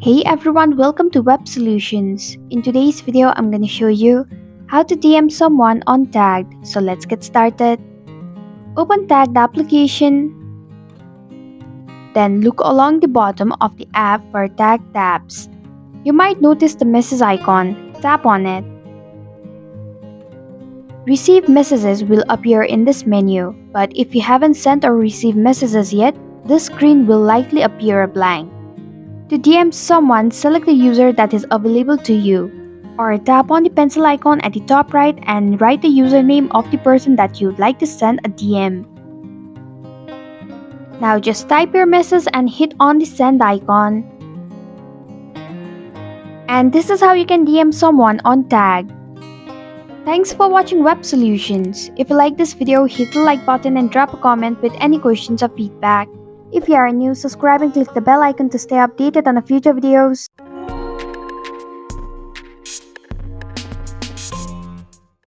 Hey everyone, welcome to Web Solutions. In today's video, I'm going to show you how to DM someone on Tagged. So let's get started. Open Tagged application, then look along the bottom of the app for Tag tabs. You might notice the message icon. Tap on it. Receive messages will appear in this menu, but if you haven't sent or received messages yet, this screen will likely appear blank. To DM someone, select the user that is available to you, or tap on the pencil icon at the top right and write the username of the person that you'd like to send a DM. Now just type your message and hit on the send icon. And this is how you can DM someone on Tag. Thanks for watching Web Solutions. If you like this video, hit the like button and drop a comment with any questions or feedback. If you are new, subscribe and click the bell icon to stay updated on the future videos.